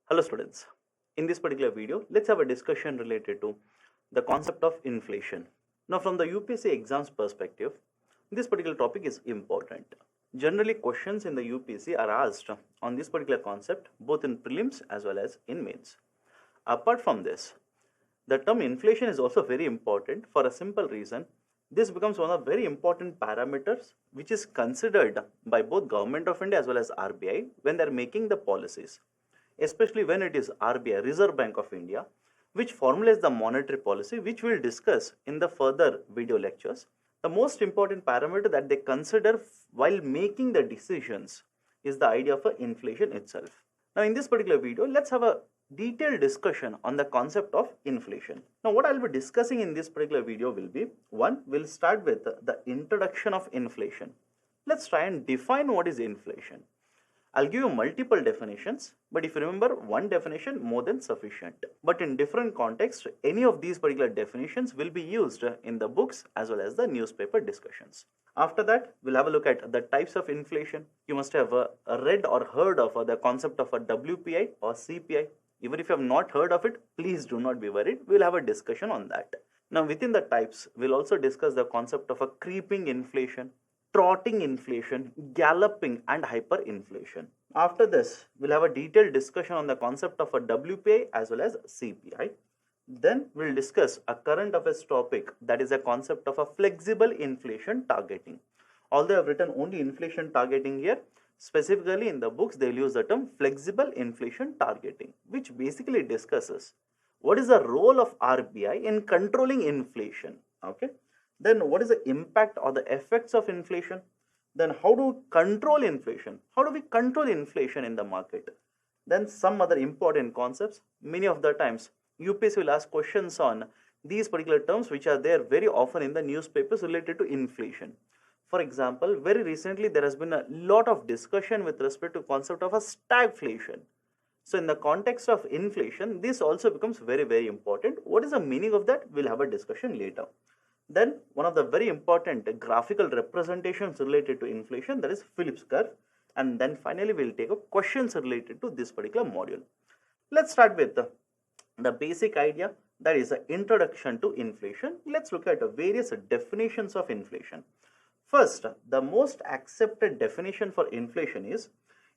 Hello students, in this particular video, let's have a discussion related to the concept of inflation. Now from the UPSC exams perspective, this particular topic is important. Generally questions in the UPSC are asked on this particular concept both in prelims as well as in mains. Apart from this, the term inflation is also very important for a simple reason. This becomes one of very important parameters which is considered by both Government of India as well as RBI when they are making the policies, especially when it is RBI, Reserve Bank of India, which formulates the monetary policy, which we'll discuss in the further video lectures. The most important parameter that they consider while making the decisions is the idea of inflation itself. Now, in this particular video, let's have a detailed discussion on the concept of inflation. Now, what I'll be discussing in this particular video will be, one, we'll start with the introduction of inflation. Let's try and define what is inflation. I'll give you multiple definitions, but if you remember, one definition more than sufficient. But in different contexts, any of these particular definitions will be used in the books as well as the newspaper discussions. After that, we'll have a look at the types of inflation. You must have read or heard of the concept of a WPI or CPI. Even if you have not heard of it, please do not be worried. We'll have a discussion on that. Now, within the types, we'll also discuss the concept of a creeping inflation, trotting inflation, galloping, and hyperinflation. After this, we'll have a detailed discussion on the concept of a WPI as well as CPI. Then we'll discuss a current affairs topic, that is a concept of a flexible inflation targeting. Although I've written only inflation targeting here, specifically in the books they'll use the term flexible inflation targeting, which basically discusses what is the role of RBI in controlling inflation. Okay. Then what is the impact or the effects of inflation? Then how do we control inflation? How do we control inflation in the market? Then some other important concepts. Many of the times UPSC will ask questions on these particular terms which are there very often in the newspapers related to inflation. For example, very recently there has been a lot of discussion with respect to concept of a stagflation. So in the context of inflation, this also becomes very important. What is the meaning of that? We'll have a discussion later. Then one of the very important graphical representations related to inflation, that is Phillips curve. And then finally we'll take up questions related to this particular module. Let's start with the basic idea, that is the introduction to inflation. Let's look at various definitions of inflation. First, the most accepted definition for inflation is,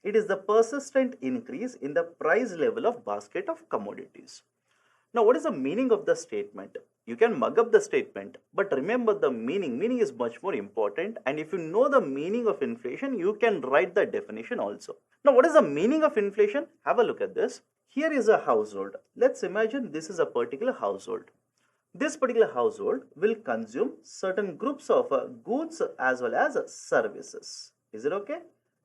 it is the persistent increase in the price level of basket of commodities. Now, what is the meaning of the statement? You can mug up the statement, but remember the meaning. Meaning is much more important, and if you know the meaning of inflation, you can write the definition also. Now, what is the meaning of inflation? Have a look at this. Here is a household. Let's imagine this is a particular household. This particular household will consume certain groups of goods as well as services. Is it okay?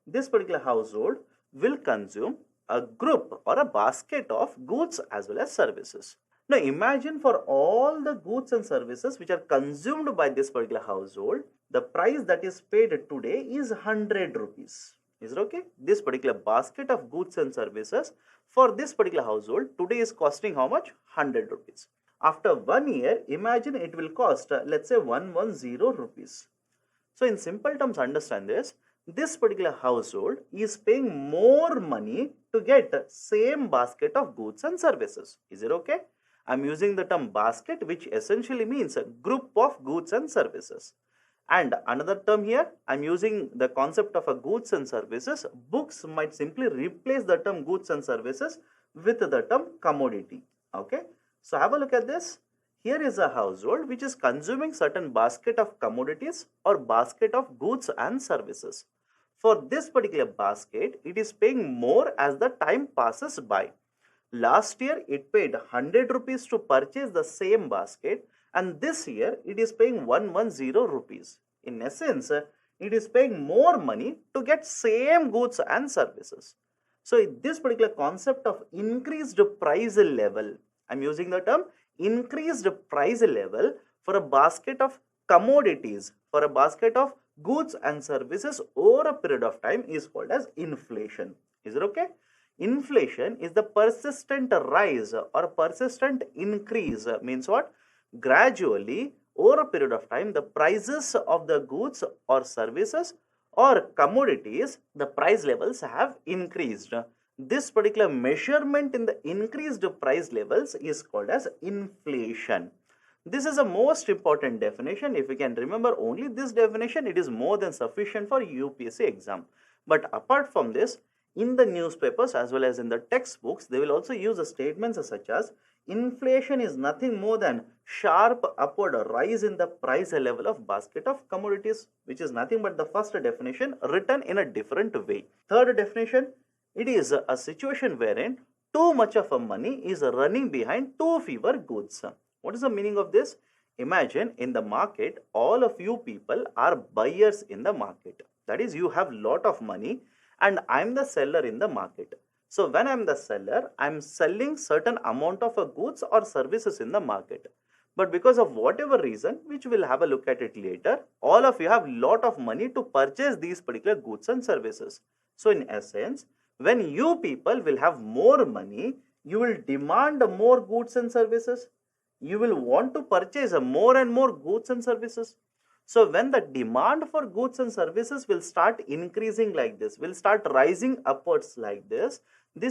This particular household will consume a group or a basket of goods as well as services. Now imagine for all the goods and services which are consumed by this particular household, the price that is paid today is 100 rupees. Is it okay? This particular basket of goods and services for this particular household today is costing how much? 100 rupees. After 1 year, imagine it will cost, let's say 110 rupees. So in simple terms, understand this. This particular household is paying more money to get same basket of goods and services. Is it okay? I'm using the term basket, which essentially means a group of goods and services. And another term here, I'm using the concept of a goods and services. Books might simply replace the term goods and services with the term commodity. Okay. So have a look at this. Here is a household which is consuming certain basket of commodities or basket of goods and services. For this particular basket, it is paying more as the time passes by. Last year, it paid 100 rupees to purchase the same basket, and this year, it is paying 110 rupees. In essence, it is paying more money to get same goods and services. So, this particular concept of increased price level, I'm using the term increased price level for a basket of commodities, for a basket of goods and services over a period of time is called as inflation. Is it okay? Inflation is the persistent rise or persistent increase. Means what? Gradually over a period of time, the prices of the goods or services or commodities, the price levels have increased. This particular measurement in the increased price levels is called as inflation. This is a most important definition. If you can remember only this definition, it is more than sufficient for UPSC exam. But apart from this, in the newspapers as well as in the textbooks, they will also use the statements such as inflation is nothing more than sharp upward rise in the price level of basket of commodities, which is nothing but the first definition written in a different way. Third definition, it is a situation wherein too much of a money is running behind too fewer goods. What is the meaning of this? Imagine in the market, all of you people are buyers in the market. That is, you have lot of money and I'm the seller in the market. So when I'm the seller, I'm selling certain amount of goods or services in the market. But because of whatever reason, which we'll have a look at it later, all of you have lot of money to purchase these particular goods and services. So in essence, when you people will have more money, you will demand more goods and services. You will want to purchase more and more goods and services. So when the demand for goods and services will start increasing like this, will start rising upwards like this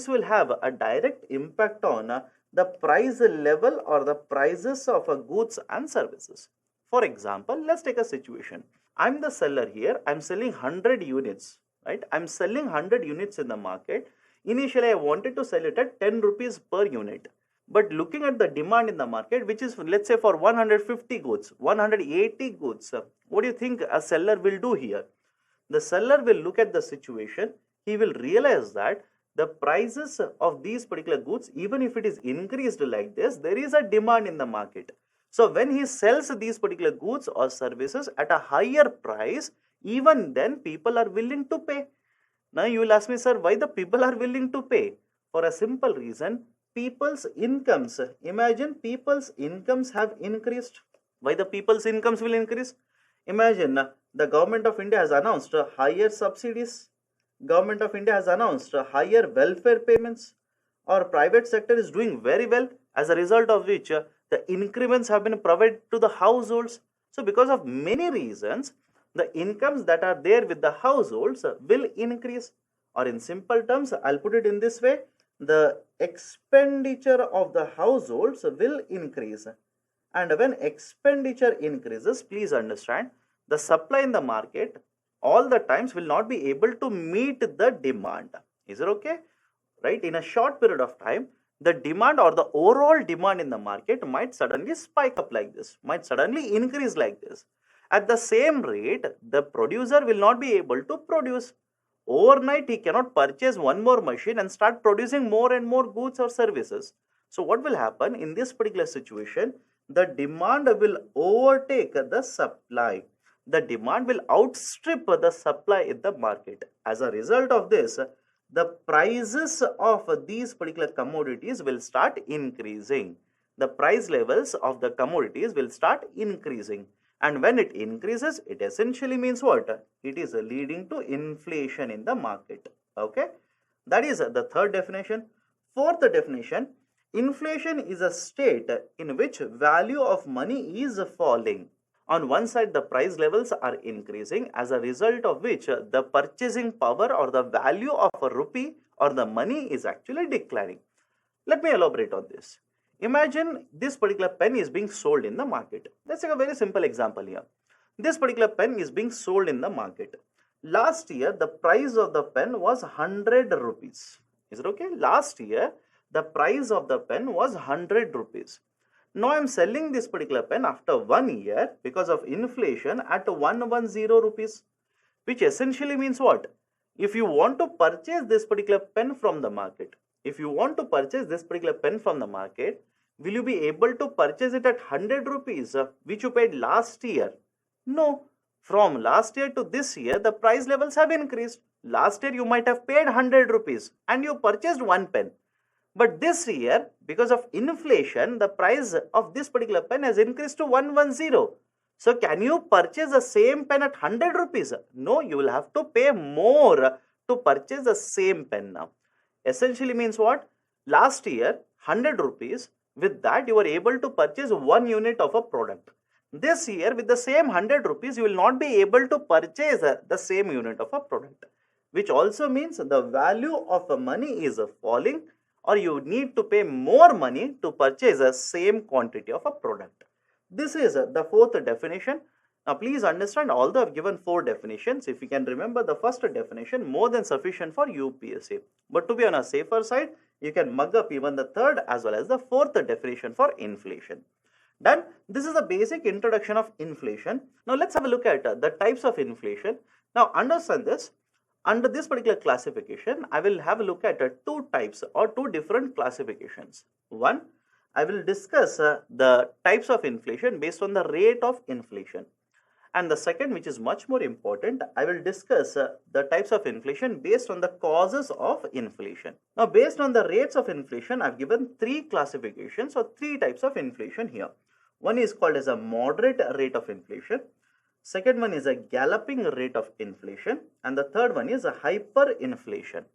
will have a direct impact on the price level or the prices of goods and services. For example, let's take a situation. I'm the seller here. I'm selling 100 units, right? I'm selling 100 units in the market. Initially, I wanted to sell it at 10 rupees per unit. But looking at the demand in the market, which is, let's say, for 150 goods, 180 goods, what do you think a seller will do here? The seller will look at the situation. He will realize that the prices of these particular goods, even if it is increased like this, there is a demand in the market. So when he sells these particular goods or services at a higher price, even then people are willing to pay. Now you will ask me, sir, why the people are willing to pay? For a simple reason, people's incomes, imagine people's incomes have increased. Why the people's incomes will increase? Imagine the government of India has announced higher subsidies. Government of India has announced higher welfare payments. Our private sector is doing very well, as a result of which the increments have been provided to the households. So because of many reasons, the incomes that are there with the households will increase. Or in simple terms, I'll put it in this way, the expenditure of the households will increase. And when expenditure increases, please understand, the supply in the market all the times will not be able to meet the demand. Is it okay? Right? In a short period of time, the demand or the overall demand in the market might suddenly spike up like this, might suddenly increase like this. At the same rate, the producer will not be able to produce. Overnight, he cannot purchase one more machine and start producing more and more goods or services. So what will happen in this particular situation? The demand will overtake the supply. The demand will outstrip the supply in the market. As a result of this, the prices of these particular commodities will start increasing. The price levels of the commodities will start increasing. And when it increases, it essentially means what? It is leading to inflation in the market. Okay. That is the third definition. Fourth definition, inflation is a state in which value of money is falling. On one side, the price levels are increasing, as a result of which the purchasing power or the value of a rupee or the money is actually declining. Let me elaborate on this. Imagine this particular pen is being sold in the market. Let's take a very simple example here. This particular pen is being sold in the market. Last year, the price of the pen was 100 rupees. Is it okay? Last year, the price of the pen was 100 rupees. Now I am selling this particular pen after 1 year because of inflation at 110 rupees, which essentially means what? If you want to purchase this particular pen from the market, will you be able to purchase it at 100 rupees, which you paid last year? No. From last year to this year, the price levels have increased. Last year, you might have paid 100 rupees and you purchased one pen. But this year, because of inflation, the price of this particular pen has increased to 110. So can you purchase the same pen at 100 rupees? No, you will have to pay more to purchase the same pen now. Essentially means what? Last year, 100 rupees. With that, you were able to purchase 1 unit of a product. This year, with the same 100 rupees, you will not be able to purchase the same unit of a product. which also means the value of money is falling, or you need to pay more money to purchase the same quantity of a product. This is the fourth definition. Now please understand, although I've given four definitions, if you can remember the first definition, more than sufficient for UPSC. But to be on a safer side, you can mug up even the third as well as the fourth definition for inflation. Done. This is the basic introduction of inflation. Now let's have a look at the types of inflation. Now understand this. Under this particular classification, I will have a look at two types or two different classifications. One, I will discuss the types of inflation based on the rate of inflation. And the second, which is much more important, I will discuss the types of inflation based on the causes of inflation. Now, based on the rates of inflation, I've given three classifications or three types of inflation here. One is called as a moderate rate of inflation. Second one is a galloping rate of inflation. And the third one is a hyperinflation.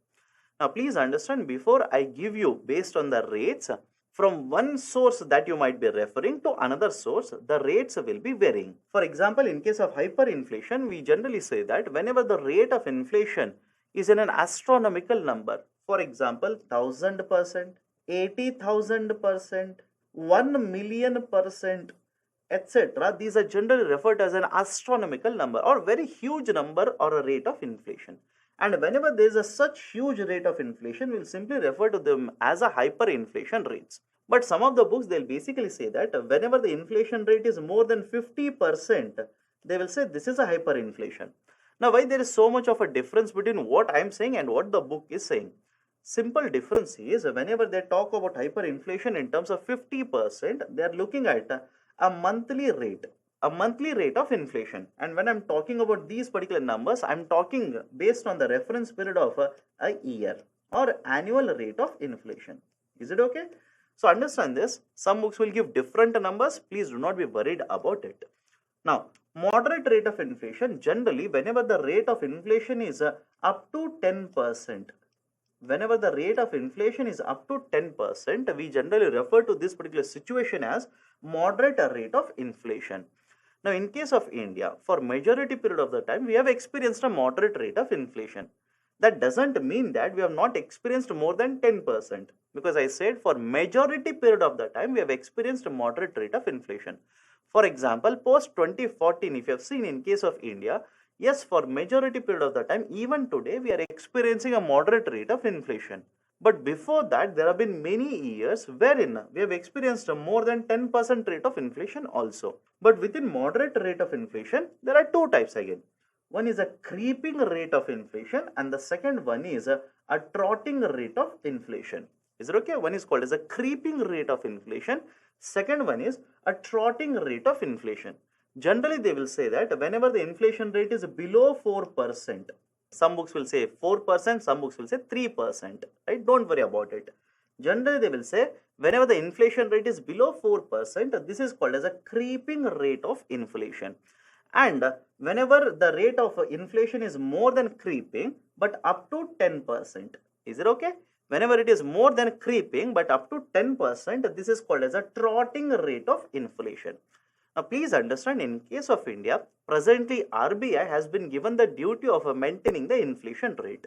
Now, please understand, before I give you based on the rates, from one source that you might be referring to another source, the rates will be varying. For example, in case of hyperinflation, we generally say that whenever the rate of inflation is in an astronomical number, for example, 1000%, 80,000%, 1,000,000%, etc., these are generally referred as an astronomical number or very huge number or a rate of inflation. And whenever there is a such huge rate of inflation, we'll simply refer to them as a hyperinflation rates. But some of the books, they'll basically say that whenever the inflation rate is more than 50%, they will say this is a hyperinflation. Now, why there is so much of a difference between what I'm saying and what the book is saying? Simple difference is, whenever they talk about hyperinflation in terms of 50%, they are looking at a monthly rate of inflation. And when I'm talking about these particular numbers, I'm talking based on the reference period of a year or annual rate of inflation. Is it okay? So understand this. Some books will give different numbers. Please do not be worried about it. Now, moderate rate of inflation, generally whenever the rate of inflation is up to 10%, whenever the rate of inflation is up to 10%, we generally refer to this particular situation as moderate rate of inflation. Now, in case of India, for majority period of the time, we have experienced a moderate rate of inflation. That doesn't mean that we have not experienced more than 10%, because I said for majority period of the time, we have experienced a moderate rate of inflation. For example, post 2014, if you have seen in case of India, yes, for majority period of the time, even today, we are experiencing a moderate rate of inflation. But before that, there have been many years wherein we have experienced a more than 10% rate of inflation also. But within moderate rate of inflation, there are two types again. One is a creeping rate of inflation and the second one is a trotting rate of inflation. Is it okay? One is called as a creeping rate of inflation. Second one is a trotting rate of inflation. Generally, they will say that whenever the inflation rate is below 4%, some books will say 4%, some books will say 3%, right? Don't worry about it. Generally, they will say whenever the inflation rate is below 4%, this is called as a creeping rate of inflation. And whenever the rate of inflation is more than creeping, but up to 10%, is it okay? Whenever it is more than creeping, but up to 10%, this is called as a trotting rate of inflation. Now, please understand, in case of India, presently RBI has been given the duty of maintaining the inflation rate.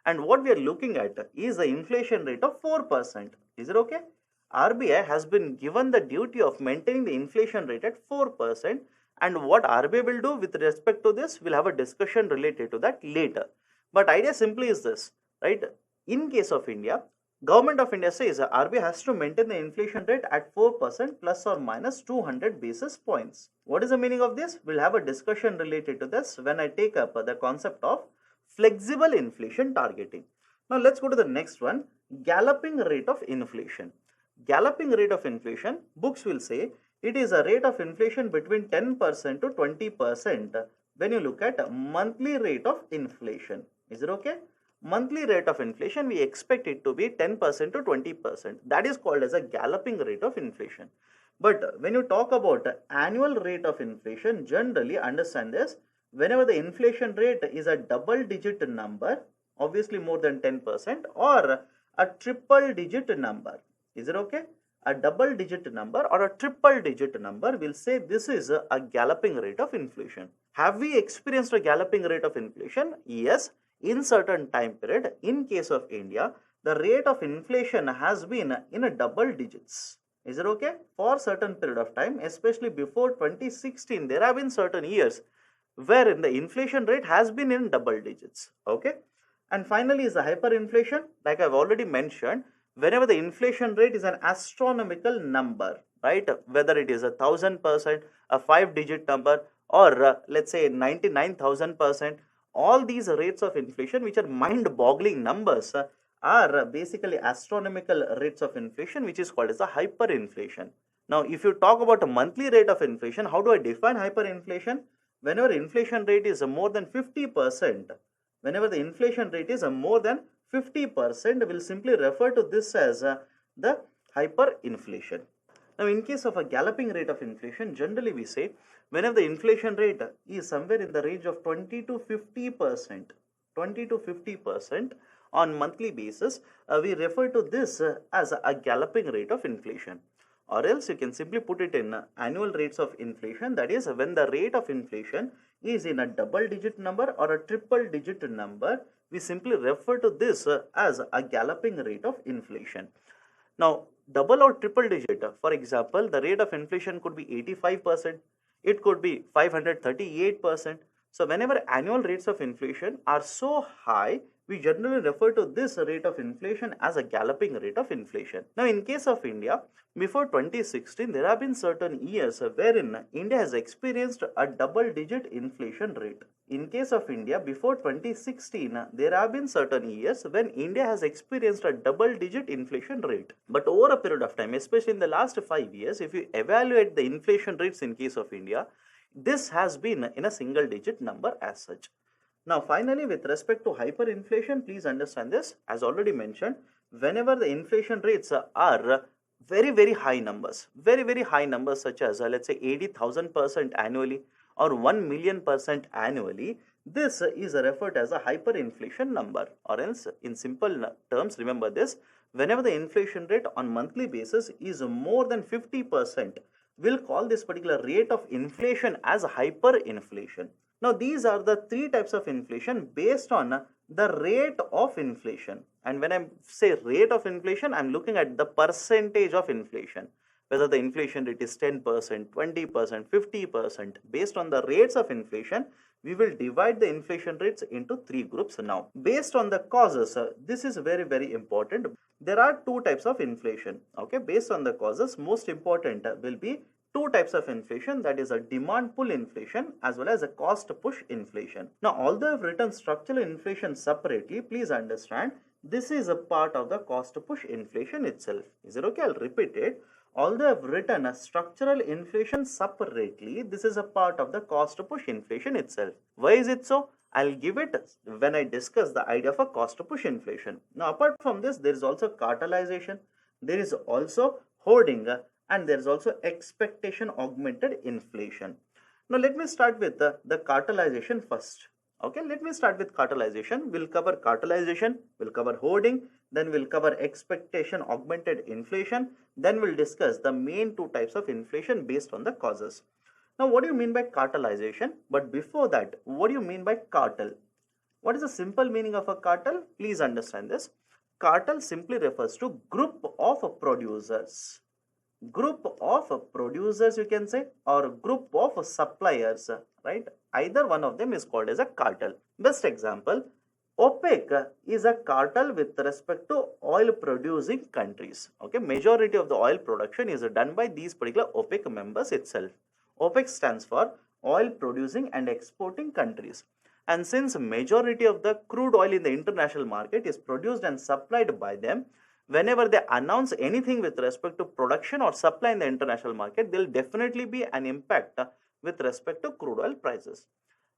And what we are looking at is the inflation rate of 4%. Is it okay? RBI has been given the duty of maintaining the inflation rate at 4%. And what RBI will do with respect to this, we'll have a discussion related to that later. But idea simply is this, right? In case of India, Government of India says RBI has to maintain the inflation rate at 4% plus or minus 200 basis points. What is the meaning of this? We'll have a discussion related to this when I take up the concept of flexible inflation targeting. Now let's go to the next one, galloping rate of inflation. Galloping rate of inflation, books will say it is a rate of inflation between 10% to 20% when you look at monthly rate of inflation. Is it okay? Monthly rate of inflation, we expect it to be 10% to 20%. That is called as a galloping rate of inflation. But when you talk about annual rate of inflation, generally understand this, whenever the inflation rate is a double digit number, obviously more than 10%, or a triple digit number. Is it okay? A double digit number or a triple digit number, will say this is a galloping rate of inflation. Have we experienced a galloping rate of inflation? Yes. in certain time period, in case of India, the rate of inflation has been in a double digits. Is it okay? For certain period of time, especially before 2016, there have been certain years wherein the inflation rate has been in double digits. Okay. And finally is the hyperinflation. Like I've already mentioned, whenever the inflation rate is an astronomical number, right? Whether it is 1,000%, a 5-digit number, or let's say 99,000%, all these rates of inflation, which are mind-boggling numbers, are basically astronomical rates of inflation, which is called as a hyperinflation. Now, if you talk about a monthly rate of inflation, how do I define hyperinflation? Whenever inflation rate is more than 50%, whenever the inflation rate is more than 50%, we'll simply refer to this as the hyperinflation. Now, in case of a galloping rate of inflation, generally we say whenever the inflation rate is somewhere in the range of 20 to 50%, 20 to 50% on monthly basis, we refer to this as a galloping rate of inflation. Or else you can simply put it in annual rates of inflation, that is when the rate of inflation is in a double digit number or a triple digit number, we simply refer to this as a galloping rate of inflation. Now, double or triple digit, for example, the rate of inflation could be 85%, it could be 538%. So whenever annual rates of inflation are so high, we generally refer to this rate of inflation as a galloping rate of inflation. Now, in case of India, before 2016, there have been certain years wherein India has experienced a double-digit inflation rate. In case of India, before 2016, there have been certain years when India has experienced a double-digit inflation rate. But over a period of time, especially in the last 5 years, if you evaluate the inflation rates in case of India, this has been in a single-digit number as such. Now, finally, with respect to hyperinflation, please understand this. As already mentioned, whenever the inflation rates are very high numbers, very high numbers such as let's say 80,000% annually or 1,000,000% annually, this is referred as a hyperinflation number. Or else, in simple terms, remember this: whenever the inflation rate on monthly basis is more than 50%, we'll call this particular rate of inflation as hyperinflation. Now, these are the three types of inflation based on the rate of inflation. And when I say rate of inflation, I'm looking at the percentage of inflation, whether the inflation rate is 10%, 20%, 50%. Based on the rates of inflation, we will divide the inflation rates into three groups now. Based on the causes, this is very important. There are two types of inflation. Okay, based on the causes, most important will be two types of inflation, that is a demand pull inflation as well as a cost push inflation. Now, although I've written structural inflation separately, please understand this is a part of the cost push inflation itself. Is it okay? I'll repeat it. Although I've written a structural inflation separately, this is a part of the cost push inflation itself. Why is it so? I'll give it when I discuss the idea of a cost push inflation. Now, apart from this, there is also cartelization, there is also hoarding, and there is also expectation augmented inflation. Now, let me start with the cartelization first. Okay, let me start with cartelization. We'll cover cartelization, we'll cover hoarding, then we'll cover expectation augmented inflation, then we'll discuss the main two types of inflation based on the causes. Now, what do you mean by cartelization? But before that, what do you mean by cartel? What is the simple meaning of a cartel? Please understand this. Cartel simply refers to group of producers. Group of producers, you can say, or group of suppliers, right? Either one of them is called as a cartel. Best example, OPEC is a cartel with respect to oil producing countries. Okay, majority of the oil production is done by these particular OPEC members itself. OPEC stands for oil producing and exporting countries. And since majority of the crude oil in the international market is produced and supplied by them, whenever they announce anything with respect to production or supply in the international market, there will definitely be an impact with respect to crude oil prices.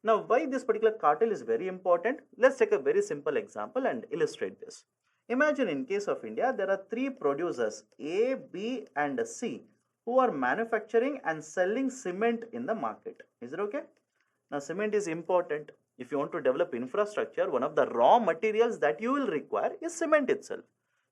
Now, why this particular cartel is very important? Let's take a very simple example and illustrate this. Imagine in case of India, there are three producers A, B and C who are manufacturing and selling cement in the market. Is it okay? Now, cement is important. If you want to develop infrastructure, one of the raw materials that you will require is cement itself.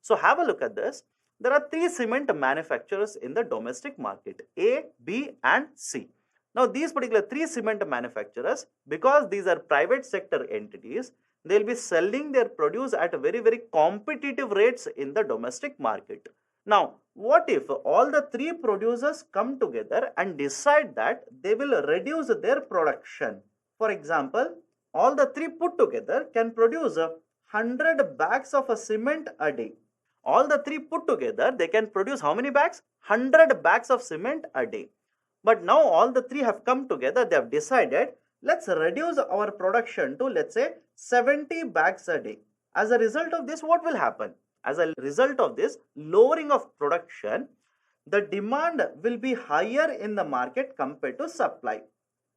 So have a look at this. There are three cement manufacturers in the domestic market, A, B and C. Now, these particular three cement manufacturers, because these are private sector entities, they'll be selling their produce at very, very competitive rates in the domestic market. Now, what if all the three producers come together and decide that they will reduce their production? For example, all the three put together can produce 100 bags of a cement a day. All the three put together, they can produce how many bags? 100 bags of cement a day. But now all the three have come together, they have decided, let's reduce our production to, let's say, 70 bags a day. As a result of this, what will happen? As a result of this lowering of production, the demand will be higher in the market compared to supply.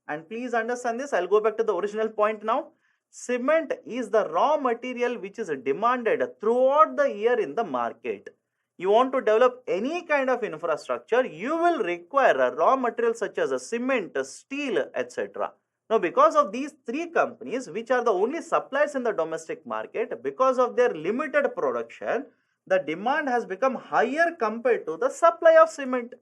And please understand this, I'll go back to the original point now. Cement is the raw material which is demanded throughout the year in the market. You want to develop any kind of infrastructure, you will require a raw material such as a cement, steel, etc. Now, because of these three companies, which are the only suppliers in the domestic market, because of their limited production, the demand has become higher compared to the supply of cement.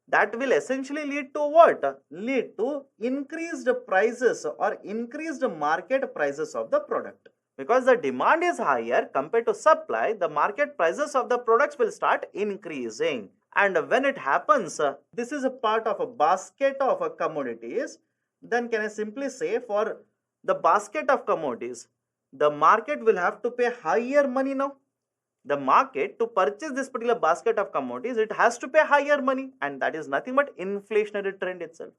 That will essentially lead to what? Lead to increased prices or increased market prices of the product. Because the demand is higher compared to supply, the market prices of the products will start increasing. And when it happens, this is a part of a basket of commodities. Then can I simply say, for the basket of commodities, the market will have to pay higher money now. The market, to purchase this particular basket of commodities, it has to pay higher money, and that is nothing but inflationary trend itself.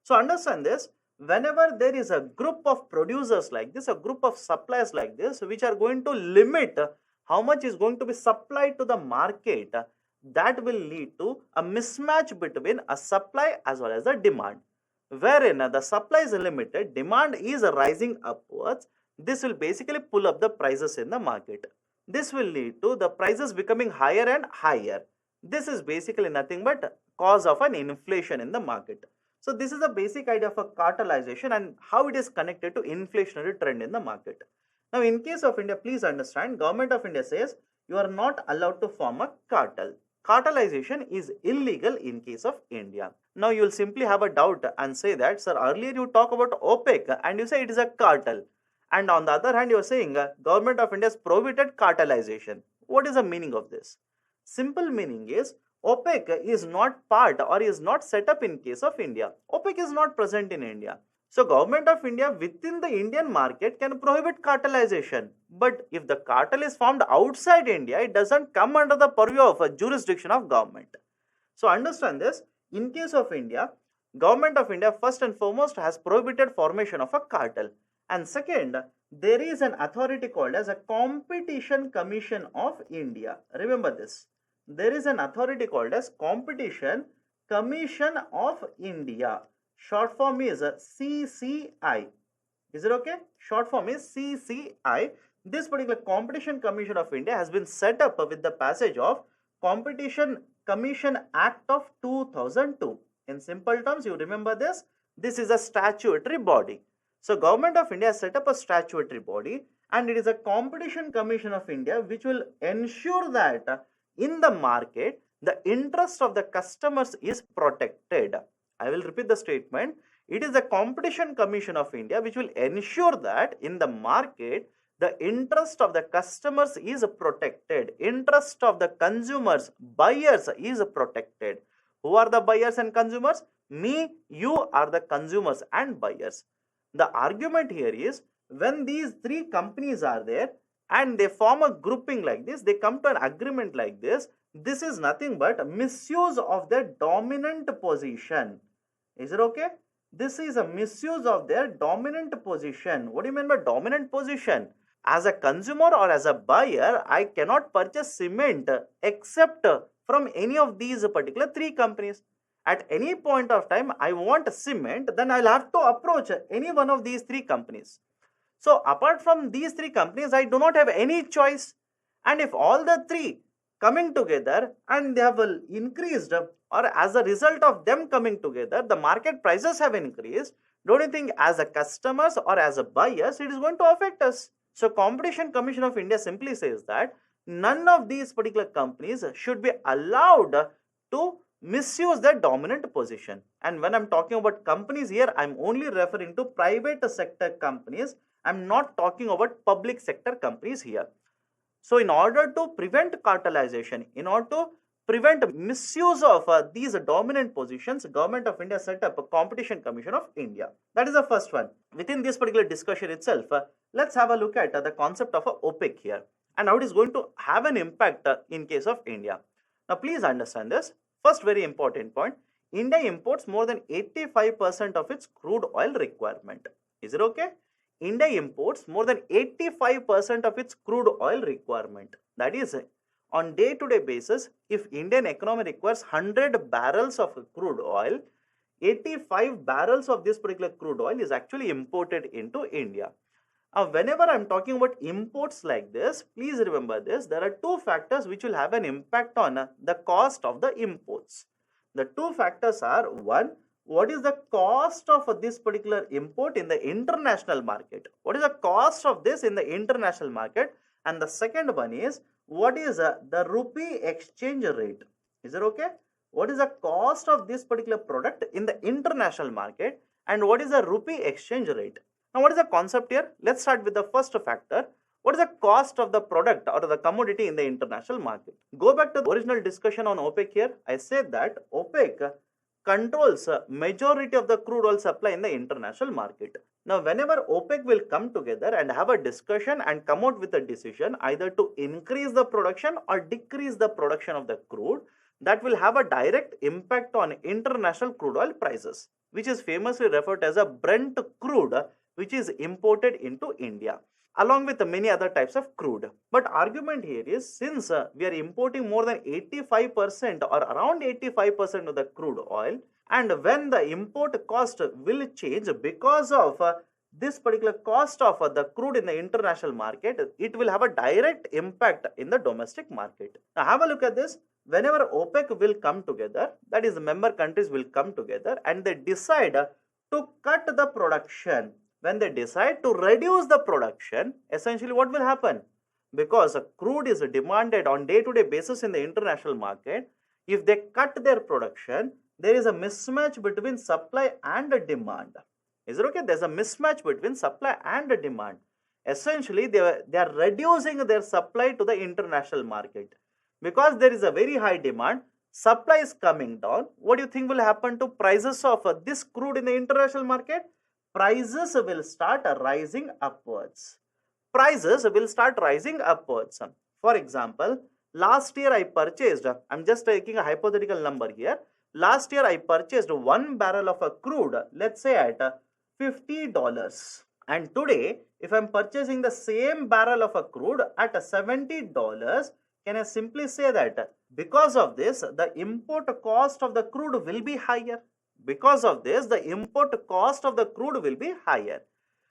So understand this, whenever there is a group of producers like this, a group of suppliers like this, which are going to limit how much is going to be supplied to the market, that will lead to a mismatch between a supply as well as the demand. Wherein the supply is limited, demand is rising upwards, this will basically pull up the prices in the market. This will lead to the prices becoming higher and higher. This is basically nothing but cause of an inflation in the market. So this is the basic idea of a cartelization and how it is connected to inflationary trend in the market. Now, in case of India, please understand, Government of India says you are not allowed to form a cartel. Cartelization is illegal in case of India. Now, you will simply have a doubt and say that, sir, earlier you talk about OPEC and you say it is a cartel. And on the other hand, you are saying Government of India has prohibited cartelization. What is the meaning of this? Simple meaning is OPEC is not part or is not set up in case of India. OPEC is not present in India. So Government of India within the Indian market can prohibit cartelization. But if the cartel is formed outside India, it doesn't come under the purview of a jurisdiction of government. So understand this. In case of India, Government of India first and foremost has prohibited formation of a cartel. And second, there is an authority called as a Competition Commission of India. Remember this. There is an authority called as Competition Commission of India. Short form is CCI. Is it okay? Short form is CCI. This particular Competition Commission of India has been set up with the passage of Competition Commission Act of 2002. In simple terms, you remember this. This is a statutory body. So Government of India has set up a statutory body and it is a Competition Commission of India which will ensure that in the market the interest of the customers is protected. I will repeat the statement. It is the Competition Commission of India which will ensure that in the market the interest of the customers is protected. Interest of the consumers, buyers is protected. Who are the buyers and consumers? Me, you are the consumers and buyers. The argument here is when these three companies are there and they form a grouping like this, they come to an agreement like this, this is nothing but misuse of their dominant position. Is it okay? This is a misuse of their dominant position. What do you mean by dominant position? As a consumer or as a buyer, I cannot purchase cement except from any of these particular three companies. At any point of time, I want cement, then I'll have to approach any one of these three companies. So apart from these three companies, I do not have any choice. And if all the three coming together and they have increased, or as a result of them coming together, the market prices have increased, don't you think as a customers or as a buyers, it is going to affect us? So Competition Commission of India simply says that none of these particular companies should be allowed to misuse their dominant position. And when I'm talking about companies here, I'm only referring to private sector companies I'm not talking about public sector companies here. So in order to prevent cartelization, in order to prevent misuse of these dominant positions, Government of India set up a Competition Commission of India. That is the first one. Within this particular discussion itself, let's have a look at the concept of OPEC here and how it is going to have an impact in case of India. Now please understand this. First very important point, India imports more than 85% of its crude oil requirement. Is it okay? India imports more than 85% of its crude oil requirement. That is, on day-to-day basis, if Indian economy requires 100 barrels of crude oil, 85 barrels of this particular crude oil is actually imported into India. Now, whenever I'm talking about imports like this, please remember this, there are two factors which will have an impact on the cost of the imports. The two factors are, one, what is the cost of this particular import in the international market? What is the cost of this in the international market? And the second one is, what is the rupee exchange rate? Is it okay? What is the cost of this particular product in the international market? And what is the rupee exchange rate? Now, what is the concept here? Let's start with the first factor. What is the cost of the product or the commodity in the international market? Go back to the original discussion on OPEC here. I said that OPEC controls majority of the crude oil supply in the international market. Now, whenever OPEC will come together and have a discussion and come out with a decision either to increase the production or decrease the production of the crude, that will have a direct impact on international crude oil prices, which is famously referred as a Brent crude, which is imported into India, along with many other types of crude. But argument here is, since we are importing more than 85% or around 85% of the crude oil, and when the import cost will change because of this particular cost of the crude in the international market, it will have a direct impact in the domestic market. Now have a look at this. Whenever OPEC will come together, that is the member countries will come together and they decide to cut the production. When they decide to reduce the production, essentially what will happen? Because crude is demanded on day-to-day basis in the international market, if they cut their production, there is a mismatch between supply and demand. Is it okay? There's a mismatch between supply and demand. Essentially, they are reducing their supply to the international market. Because there is a very high demand, supply is coming down. What do you think will happen to prices of this crude in the international market? Prices will start rising upwards. Prices will start rising upwards. For example, last year I purchased, I'm just taking a hypothetical number here. Last year I purchased 1 barrel of a crude, let's say at $50. And today, if I'm purchasing the same barrel of a crude at $70, can I simply say that because of this, the import cost of the crude will be higher? Because of this, the import cost of the crude will be higher.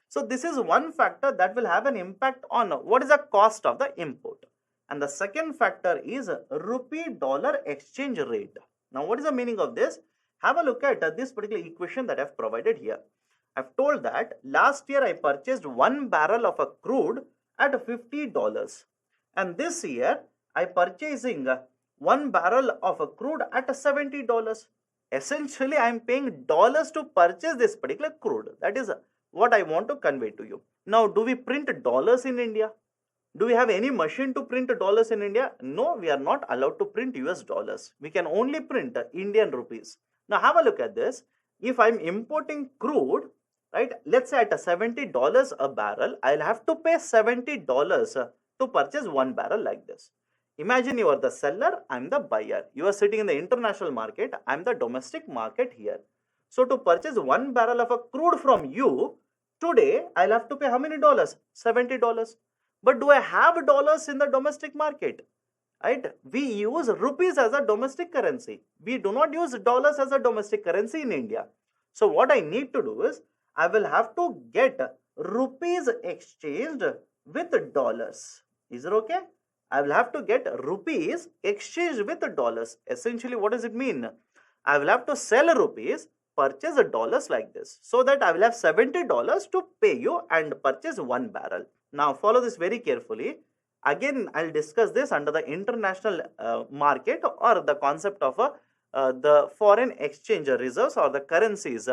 So this is one factor that will have an impact on what is the cost of the import. And the second factor is rupee dollar exchange rate. Now what is the meaning of this? Have a look at this particular equation that I've provided here. I've told that last year I purchased 1 barrel of a crude at $50. And this year I purchasing 1 barrel of a crude at $70. Essentially, I am paying dollars to purchase this particular crude. That is what I want to convey to you. Now, do we print dollars in India? Do we have any machine to print dollars in India? No, we are not allowed to print US dollars. We can only print Indian rupees. Now, have a look at this. If I'm importing crude, right, let's say at $70 a barrel, I'll have to pay $70 to purchase 1 barrel like this. Imagine you are the seller, I'm the buyer. You are sitting in the international market, I'm the domestic market here. So to purchase 1 barrel of a crude from you, today I'll have to pay how many dollars? $70. But do I have dollars in the domestic market? Right? We use rupees as a domestic currency. We do not use dollars as a domestic currency in India. So what I need to do is, I will have to get rupees exchanged with dollars. Is it okay? I will have to get rupees exchanged with dollars. Essentially, what does it mean? I will have to sell rupees, purchase dollars like this, so that I will have $70 to pay you and purchase 1 barrel. Now, follow this very carefully. Again, I'll discuss this under the international market or the concept of the foreign exchange reserves or the currencies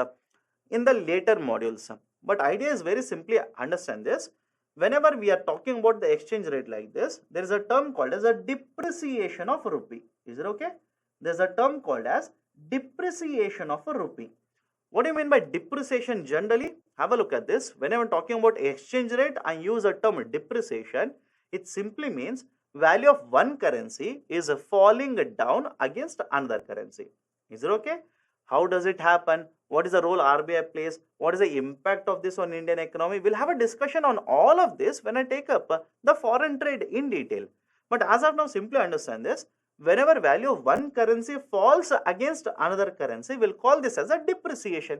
in the later modules. but idea is very simply understand this. Whenever we are talking about the exchange rate like this, there is a term called as a depreciation of rupee. Is it okay? There is a term called as depreciation of a rupee. What do you mean by depreciation generally? Have a look at this. Whenever talking about exchange rate, I use a term depreciation. It simply means value of one currency is falling down against another currency. Is it okay? How does it happen? What is the role RBI plays? What is the impact of this on Indian economy? We'll have a discussion on all of this when I take up the foreign trade in detail. But as of now, simply understand this. Whenever value of one currency falls against another currency, we'll call this as a depreciation.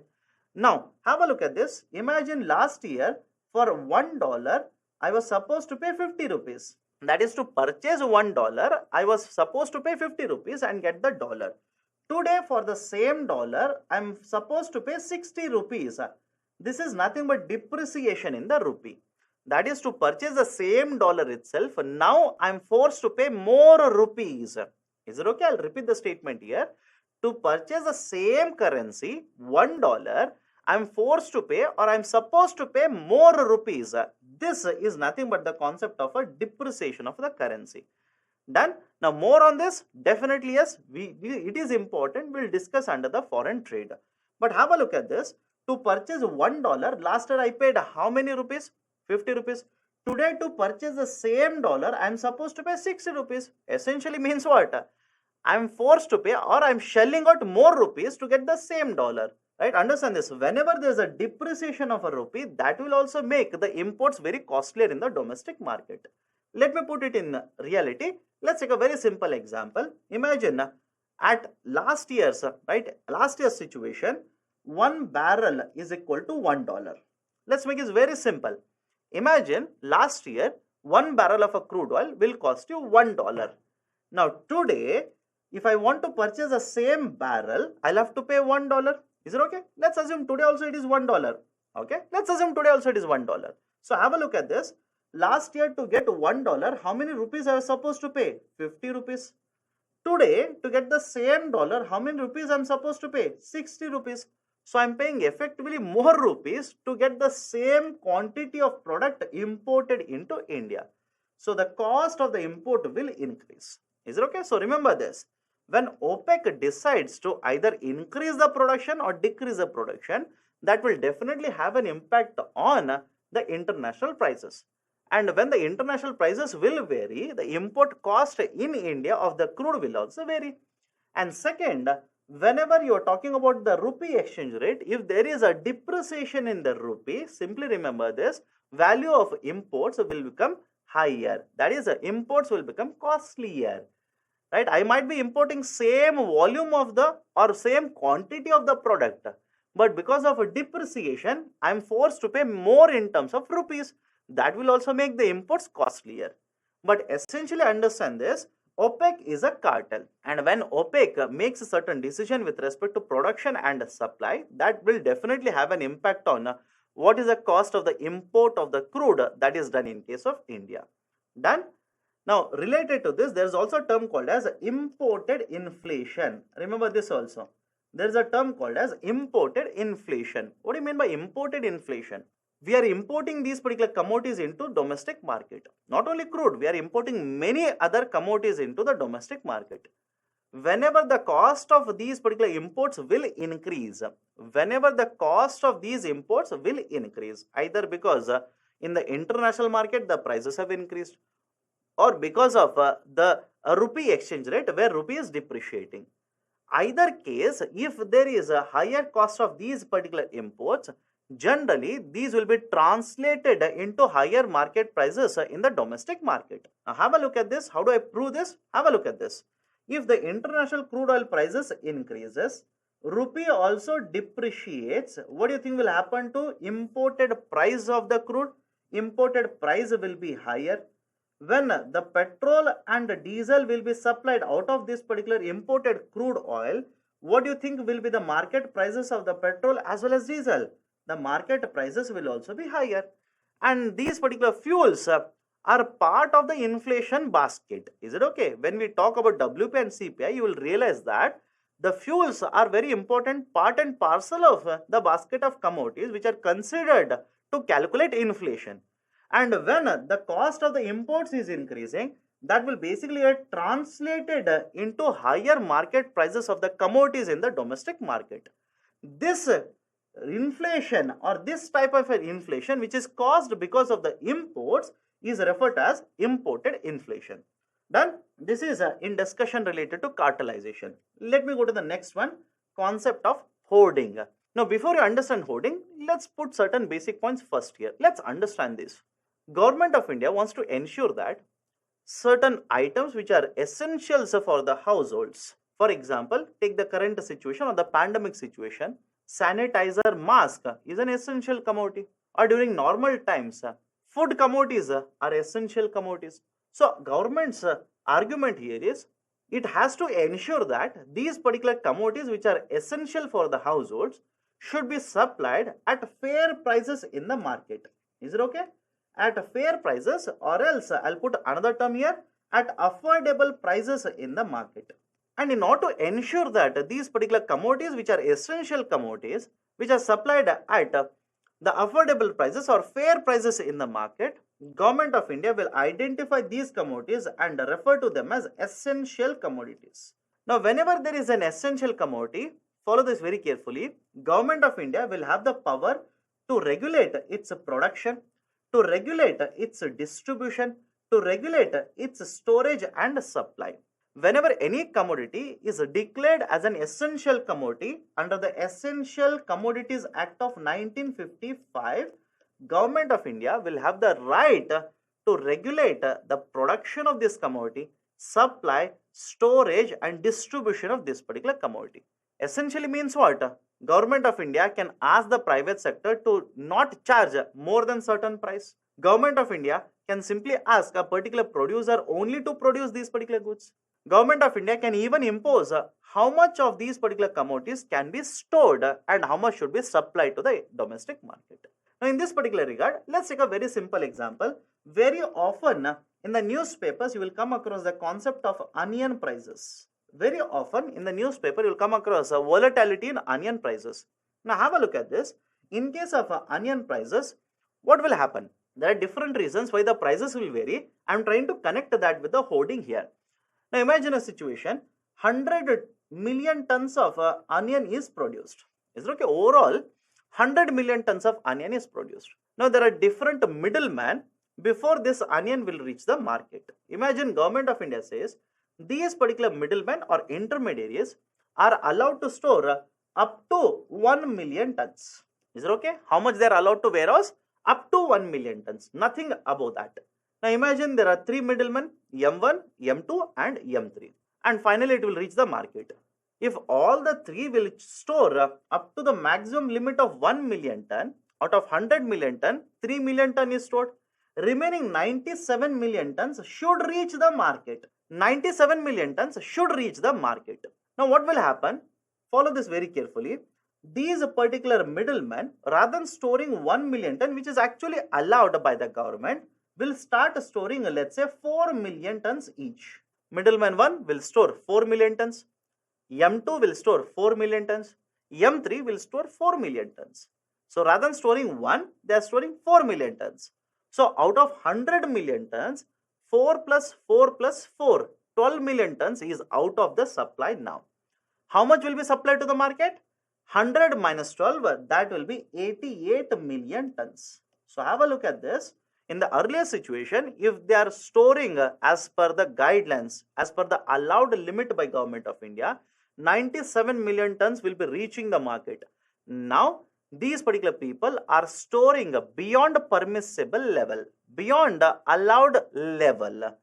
Now, have a look at this. Imagine last year for $1, I was supposed to pay 50 rupees. That is, to purchase $1, I was supposed to pay 50 rupees and get the dollar. Today for the same dollar, I am supposed to pay 60 rupees. This is nothing but depreciation in the rupee. That is, to purchase the same dollar itself, now I am forced to pay more rupees. Is it okay? I'll repeat the statement here. To purchase the same currency, $1, I am forced to pay or I am supposed to pay more rupees. This is nothing but the concept of a depreciation of the currency. Done? Now more on this, definitely yes, it is important. We'll discuss under the foreign trade. But have a look at this. To purchase $1, last year I paid how many rupees? 50 rupees. Today to purchase the same dollar, I am supposed to pay 60 rupees. Essentially means what? I am forced to pay or I am shelling out more rupees to get the same dollar. Right? Understand this. Whenever there is a depreciation of a rupee, that will also make the imports very costlier in the domestic market. Let me put it in reality. Let's take a very simple example. Imagine at last year's situation, one barrel is equal to $1. Let's make it very simple. Imagine last year, one barrel of a crude oil will cost you $1. Now today, if I want to purchase the same barrel, I'll have to pay $1. Is it okay? Let's assume today also it is $1. Okay, let's assume today also it is $1. So have a look at this. Last year to get $1, how many rupees I was supposed to pay? 50 rupees. Today to get the same dollar, how many rupees I am supposed to pay? 60 rupees. So I am paying effectively more rupees to get the same quantity of product imported into India. So the cost of the import will increase. Is it okay? So remember this. When OPEC decides to either increase the production or decrease the production, that will definitely have an impact on the international prices. And when the international prices will vary, the import cost in India of the crude will also vary. And second, whenever you are talking about the rupee exchange rate, if there is a depreciation in the rupee, simply remember this, value of imports will become higher. That is, imports will become costlier. Right? I might be importing same volume of the or same quantity of the product, but because of a depreciation, I am forced to pay more in terms of rupees. That will also make the imports costlier. But essentially understand this, OPEC is a cartel, and when OPEC makes a certain decision with respect to production and supply, that will definitely have an impact on what is the cost of the import of the crude that is done in case of India. Done? Now related to this, there is also a term called as imported inflation. Remember this also. There is a term called as imported inflation. What do you mean by imported inflation? We are importing these particular commodities into domestic market. Not only crude, we are importing many other commodities into the domestic market. Whenever the cost of these particular imports will increase, either because in the international market the prices have increased, or because of the rupee exchange rate where rupee is depreciating. Either case, if there is a higher cost of these particular imports, generally these will be translated into higher market prices in the domestic market. Now have a look at this. How do I prove this? Have a look at this. If the international crude oil prices increases, rupee also depreciates, what do you think will happen to imported price of the crude? Imported price will be higher. When the petrol and diesel will be supplied out of this particular imported crude oil, what do you think will be the market prices of the petrol as well as diesel? The market prices will also be higher. And these particular fuels are part of the inflation basket. Is it okay? When we talk about WP and CPI, you will realize that The fuels are very important part and parcel of the basket of commodities which are considered to calculate inflation. And when the cost of the imports is increasing, that will basically get translated into higher market prices of the commodities in the domestic market. This inflation or this type of inflation which is caused because of the imports is referred as imported inflation. Done. This is in discussion related to cartelization. Let me go to the next one, concept of hoarding. Now before you understand hoarding, let's put certain basic points first here. Let's understand this. Government of India wants to ensure that certain items which are essentials for the households. For example, take the current situation or the pandemic situation. Sanitizer mask is an essential commodity. Or during normal times, food commodities are essential commodities. So government's argument here is it has to ensure that these particular commodities which are essential for the households should be supplied at fair prices in the market. Is it okay? At fair prices, or else I'll put another term here, at affordable prices in the market. And in order to ensure that these particular commodities which are essential commodities which are supplied at the affordable prices or fair prices in the market, Government of India will identify these commodities and refer to them as essential commodities. Now whenever there is an essential commodity, follow this very carefully, Government of India will have the power to regulate its production, to regulate its distribution, to regulate its storage and supply. Whenever any commodity is declared as an essential commodity under the Essential Commodities Act of 1955, Government of India will have the right to regulate the production of this commodity, supply, storage and distribution of this particular commodity. Essentially means what? Government of India can ask the private sector to not charge more than certain price. Government of India can simply ask a particular producer only to produce these particular goods. Government of India can even impose how much of these particular commodities can be stored and how much should be supplied to the domestic market. Now in this particular regard, let's take a very simple example. Very often in the newspapers, you will come across the concept of onion prices. Very often in the newspaper, you will come across a volatility in onion prices. Now have a look at this. In case of onion prices, what will happen? There are different reasons why the prices will vary. I am trying to connect that with the hoarding here. Now imagine a situation, 100 million tons of onion is produced. Is it okay? Overall, 100 million tons of onion is produced. Now there are different middlemen before this onion will reach the market. Imagine Government of India says these particular middlemen or intermediaries are allowed to store up to 1 million tons. Is it okay? How much they are allowed to warehouse? Up to 1 million tons. Nothing above that. Now imagine there are three middlemen, M1, M2 and M3. And finally it will reach the market. If all the three will store up to the maximum limit of 1 million ton, out of 100 million ton, 3 million ton is stored. Remaining 97 million tons should reach the market. 97 million tons should reach the market. Now what will happen? Follow this very carefully. These particular middlemen, rather than storing 1 million ton, which is actually allowed by the government, will start storing, let's say, 4 million tons each. Middleman 1 will store 4 million tons. M2 will store 4 million tons. M3 will store 4 million tons. So rather than storing 1, they are storing 4 million tons. So out of 100 million tons, 4 plus 4 plus 4, 12 million tons is out of the supply now. How much will be supplied to the market? 100 minus 12, that will be 88 million tons. So have a look at this. In the earlier situation, if they are storing as per the guidelines, as per the allowed limit by Government of India, 97 million tons will be reaching the market. Now, these particular people are storing beyond permissible level, beyond the allowed level.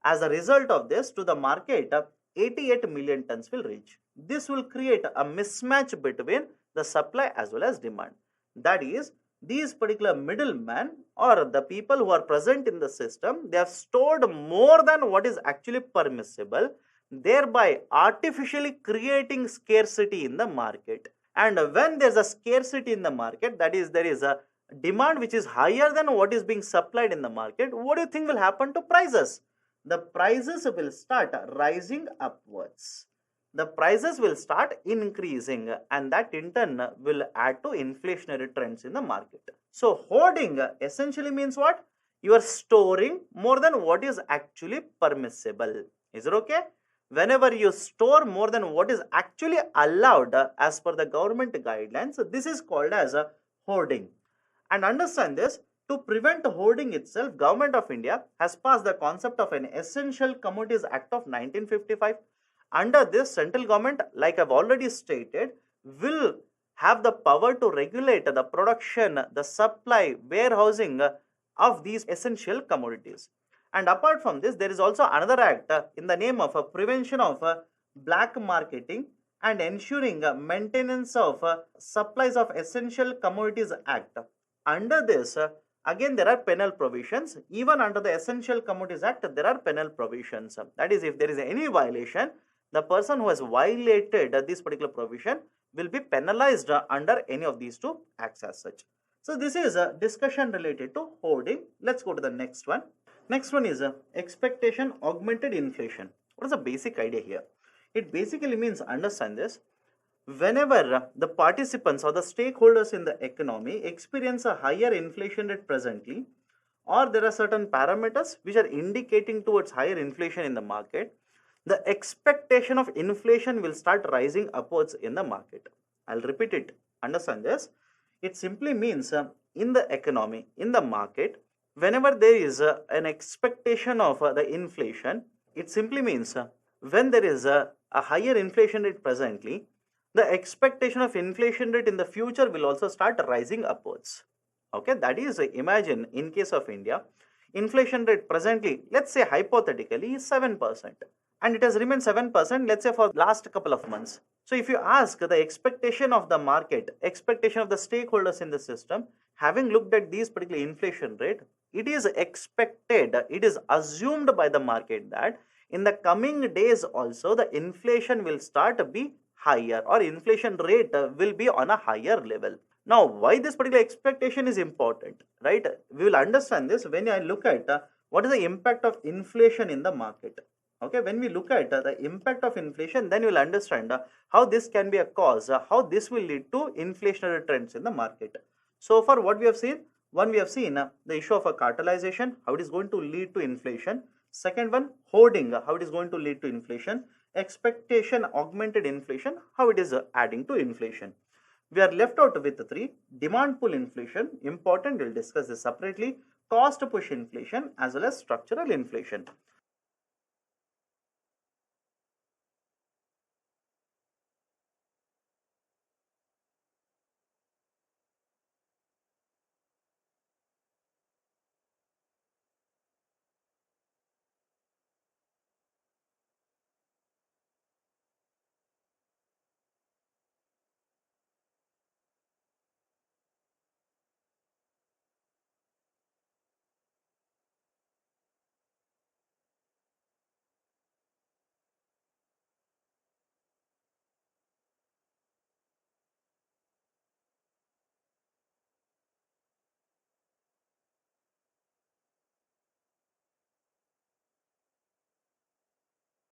As a result of this, to the market, 88 million tons will reach. This will create a mismatch between the supply as well as demand. That is, these particular middlemen or the people who are present in the system, they have stored more than what is actually permissible, thereby artificially creating scarcity in the market. And when there's a scarcity in the market, that is, there is a demand which is higher than what is being supplied in the market, what do you think will happen to prices? The prices will start rising upwards. the prices will start increasing, and that in turn will add to inflationary trends in the market. So hoarding essentially means what? You are storing more than what is actually permissible. Is it okay? Whenever you store more than what is actually allowed as per the government guidelines, this is called as a hoarding. And understand this, to prevent hoarding itself, Government of India has passed the concept of an Essential Commodities Act of 1955. Under this, central government, like I've already stated, will have the power to regulate the production, the supply, warehousing of these essential commodities. And apart from this, there is also another act in the name of prevention of black marketing and ensuring maintenance of supplies of essential commodities act. Under this, again there are penal provisions. Even under the Essential Commodities Act, there are penal provisions. That is, if there is any violation, the person who has violated this particular provision will be penalized under any of these two acts as such. So this is a discussion related to hoarding. Let's go to the next one. Next one is expectation augmented inflation. What is the basic idea here? It basically means, understand this, whenever the participants or the stakeholders in the economy experience a higher inflation rate presently, or there are certain parameters which are indicating towards higher inflation in the market, the expectation of inflation will start rising upwards in the market. I'll repeat it. Understand this. It simply means in the economy, in the market, whenever there is an expectation of the inflation, it simply means when there is a higher inflation rate presently, the expectation of inflation rate in the future will also start rising upwards. Okay, that is, imagine in case of India, inflation rate presently, let's say hypothetically, is 7%, and it has remained 7%, let's say, for last couple of months. So if you ask the expectation of the market, expectation of the stakeholders in the system, having looked at these particular inflation rate, it is expected, it is assumed by the market that in the coming days also the inflation will start to be higher, or inflation rate will be on a higher level. Now, why this particular expectation is important, right? We will understand this when I look at what is the impact of inflation in the market. Okay, when we look at the impact of inflation, then you will understand how this can be a cause, how this will lead to inflationary trends in the market. So far, what we have seen, one, we have seen the issue of a cartelization, how it is going to lead to inflation. Second one, hoarding, how it is going to lead to inflation. Expectation augmented inflation, how it is adding to inflation. We are left out with three. Demand pull inflation, important, we'll discuss this separately. Cost push inflation as well as structural inflation.